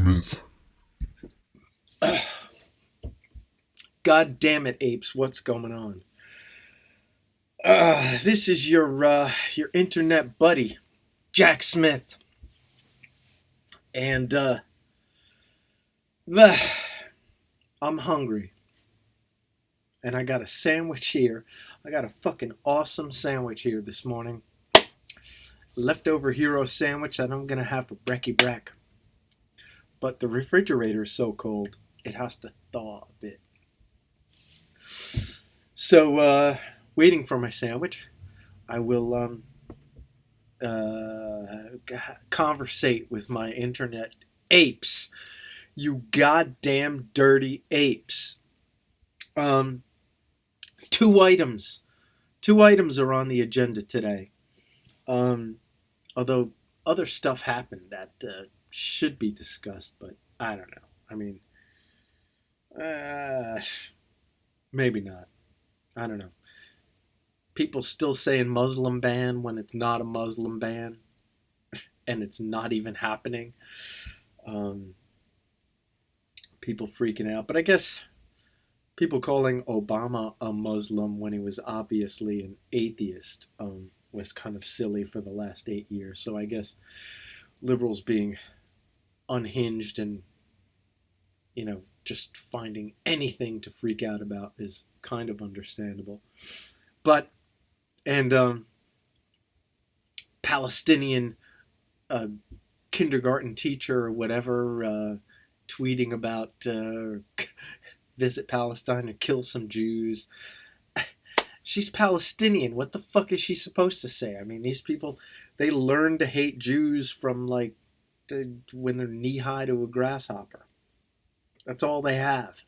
Smith. God damn it, apes! What's going on? This is your internet buddy, Jack Smith, and I'm hungry, and I got a sandwich here. I got a fucking awesome sandwich here this morning. Leftover hero sandwich that I'm gonna have for brekkie brek. But the refrigerator is so cold, it has to thaw a bit. So, waiting for my sandwich, I will conversate with my internet apes. You goddamn dirty apes. Um, two items. Two items are on the agenda today. Although other stuff happened that should be discussed, but I don't know. I mean, uh, maybe not. I don't know. People still saying Muslim ban when it's not a Muslim ban, and it's not even happening. Um, People freaking out. But I guess people calling Obama a Muslim when he was obviously an atheist was kind of silly for the last 8 years. So I guess liberals being unhinged and, just finding anything to freak out about is kind of understandable. But, and Palestinian uh, kindergarten teacher or whatever tweeting about visit Palestine and kill some Jews. She's Palestinian. What the fuck is she supposed to say? I mean, these people, they learn to hate Jews from when they're knee high to a grasshopper. That's all they have.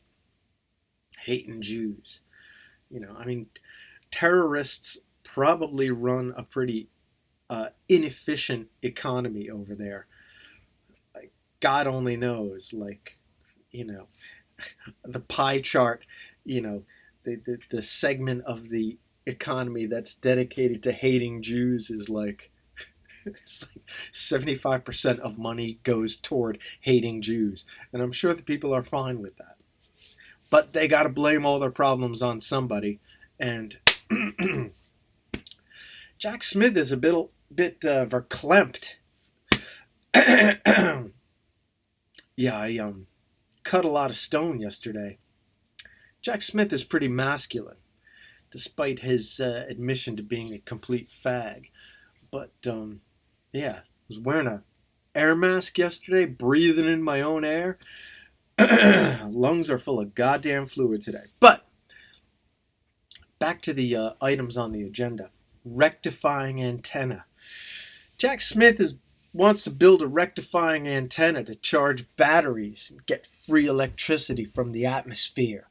Hating Jews. I mean, terrorists probably run a pretty inefficient economy over there. Like, God only knows, the pie chart, the segment of the economy that's dedicated to hating Jews is it's like 75% of money goes toward hating Jews. And I'm sure the people are fine with that. But they got to blame all their problems on somebody. And Jack Smith is a bit verklempt. Yeah, I cut a lot of stone yesterday. Jack Smith is pretty masculine, despite his admission to being a complete fag. But yeah, I was wearing a air mask yesterday, breathing in my own air. Lungs are full of goddamn fluid today. But back to the items on the agenda. Rectifying antenna. Jack Smith wants to build a rectifying antenna to charge batteries and get free electricity from the atmosphere.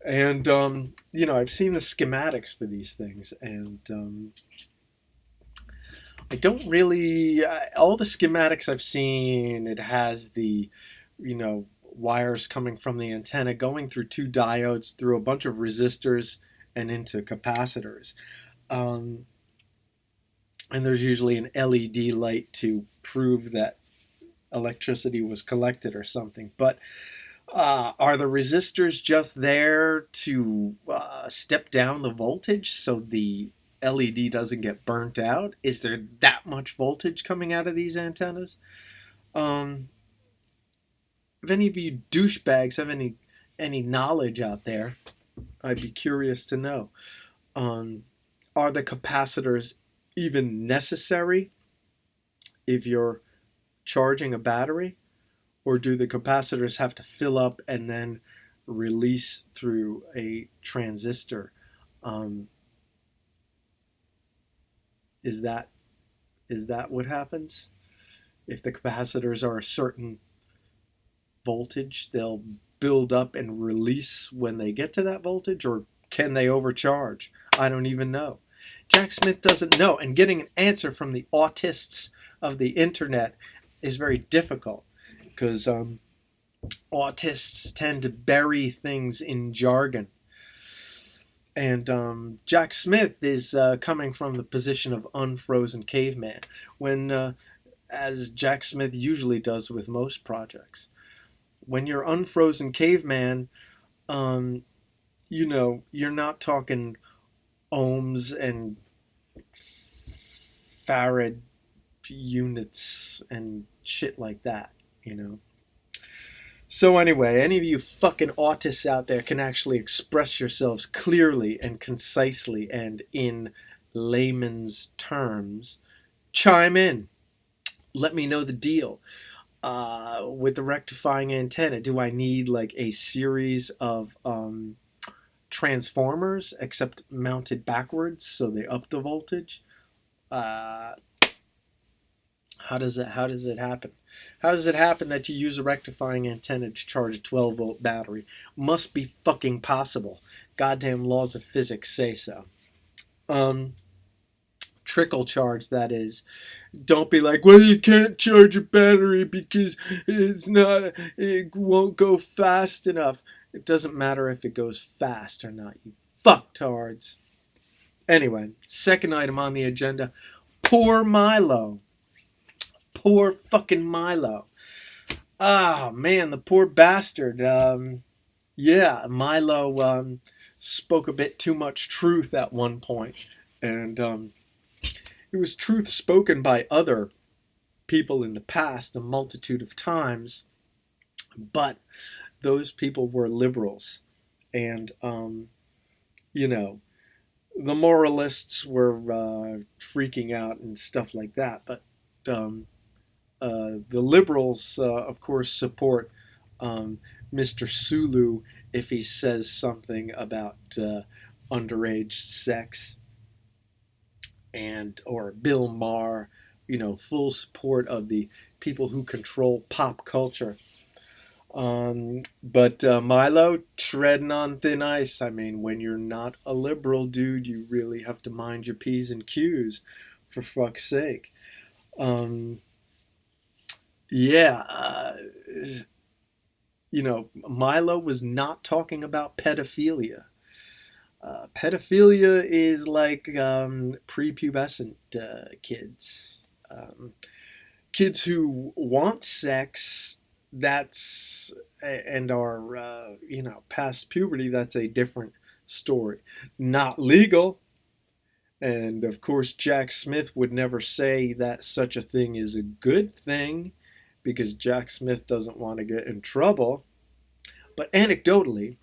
And, I've seen the schematics for these things, and I don't really, all the schematics I've seen, it has the, wires coming from the antenna going through two diodes, through a bunch of resistors, and into capacitors. And there's usually an LED light to prove that electricity was collected or something. But are the resistors just there to step down the voltage so the LED doesn't get burnt out? Is there that much voltage coming out of these antennas? If any of you douchebags have any knowledge out there, I'd be curious to know. Are the capacitors even necessary if you're charging a battery? Or do the capacitors have to fill up and then release through a transistor? Is that what happens? If the capacitors are a certain voltage, they'll build up and release when they get to that voltage? Or can they overcharge? I don't even know. Jack Smith doesn't know. And getting an answer from the autists of the internet is very difficult. Because autists tend to bury things in jargon. And Jack Smith is coming from the position of unfrozen caveman. When as Jack Smith usually does with most projects. When you're unfrozen caveman, um, you're not talking ohms and farad units and shit like that, you know. So anyway, any of you fucking autists out there can actually express yourselves clearly and concisely and in layman's terms, chime in. Let me know the deal. With the rectifying antenna, do I need like a series of transformers except mounted backwards so they up the voltage? Uh, how does it happen? How does it happen that you use a rectifying antenna to charge a 12-volt battery? Must be fucking possible. Goddamn laws of physics say so. Um, Trickle charge, that is. Don't be like, well, you can't charge a battery because it won't go fast enough. It doesn't matter if it goes fast or not, you fucktards. Anyway, second item on the agenda, poor Milo. Poor fucking Milo. Ah, man, the poor bastard. Yeah, Milo spoke a bit too much truth at one point, and it was truth spoken by other people in the past a multitude of times, but those people were liberals, and you know, the moralists were freaking out and stuff like that, but the liberals, of course, support Mr. Sulu if he says something about underage sex, and or Bill Maher, full support of the people who control pop culture. But Milo, treading on thin ice. I mean, when you're not a liberal, dude, you really have to mind your P's and Q's, for fuck's sake. Um, yeah, Milo was not talking about pedophilia. Pedophilia is like prepubescent kids. Kids who want sex, that's and are past puberty, that's a different story. Not legal. And of course, Jack Smith would never say that such a thing is a good thing because Jack Smith doesn't want to get in trouble. But anecdotally,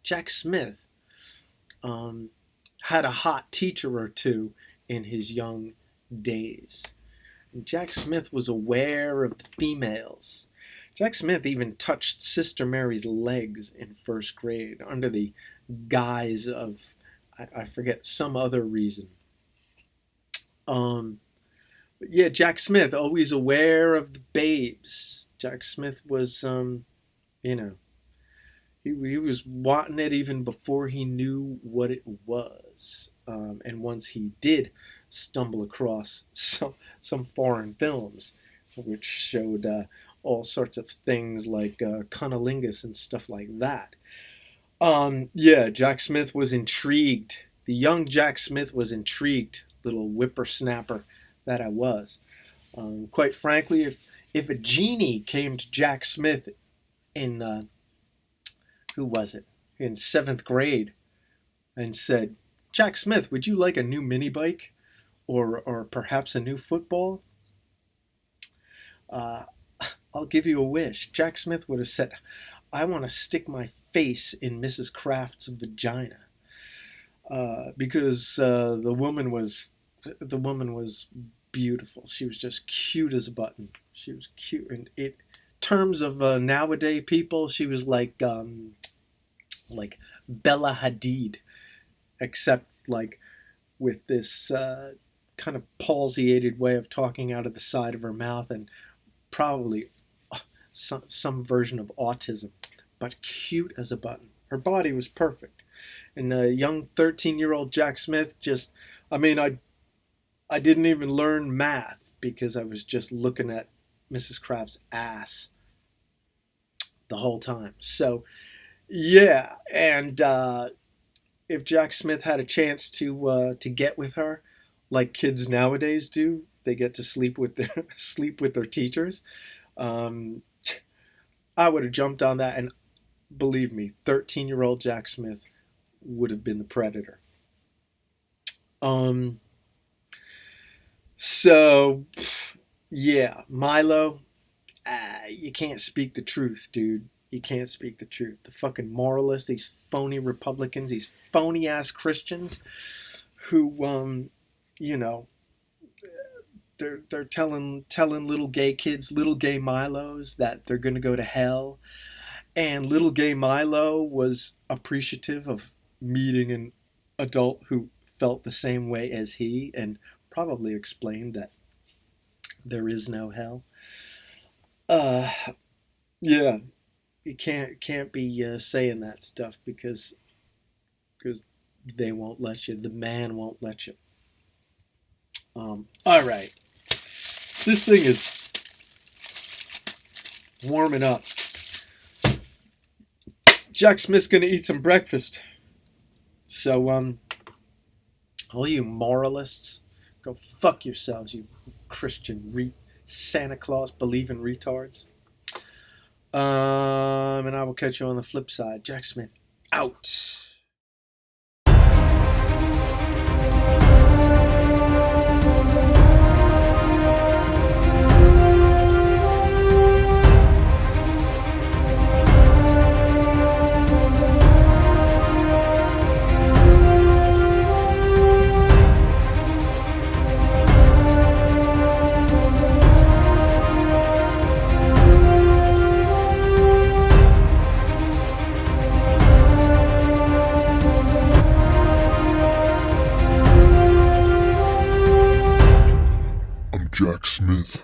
Jack Smith um, had a hot teacher or two in his young days. And Jack Smith was aware of the females. Jack Smith even touched Sister Mary's legs in first grade under the guise of, I forget, some other reason. But yeah, Jack Smith, always aware of the babes. Jack Smith was, you know, he was wanting it even before he knew what it was. And once he did stumble across some foreign films, which showed all sorts of things like cunnilingus and stuff like that. Yeah, Jack Smith was intrigued. The young Jack Smith was intrigued, little whippersnapper that I was. Quite frankly, if a genie came to Jack Smith in who was it, in seventh grade, and said, "Jack Smith, would you like a new mini bike, or perhaps a new football? Uh, I'll give you a wish." Jack Smith would have said, "I want to stick my face in Mrs. Kraft's vagina," because the woman was beautiful. She was just cute as a button. She was cute, and it terms of nowadays people, she was like Bella Hadid, except like with this kind of palsiated way of talking out of the side of her mouth, and probably some version of autism, but cute as a button. Her body was perfect. And young 13-year-old Jack Smith just, I mean, I didn't even learn math because I was just looking at Mrs. Kraft's ass the whole time. So, yeah, and if Jack Smith had a chance to get with her, like kids nowadays do, they get to sleep with their teachers. Um, I would have jumped on that, and believe me, 13-year-old Jack Smith would have been the predator. Um, so yeah, Milo, you can't speak the truth, dude. You can't speak the truth. The fucking moralists, these phony Republicans, these phony ass Christians, who you know, they're telling little gay kids, little gay Milos, that they're gonna go to hell. And little gay Milo was appreciative of meeting an adult who felt the same way as he, and probably explained that there is no hell. Uh, yeah, you can't be saying that stuff because they won't let you. The man won't let you. All right, this thing is warming up. Jack Smith's gonna eat some breakfast. So all you moralists, go fuck yourselves, you Christian Santa Claus believing retards. And I will catch you on the flip side. Jack Smith out. Jack Smith.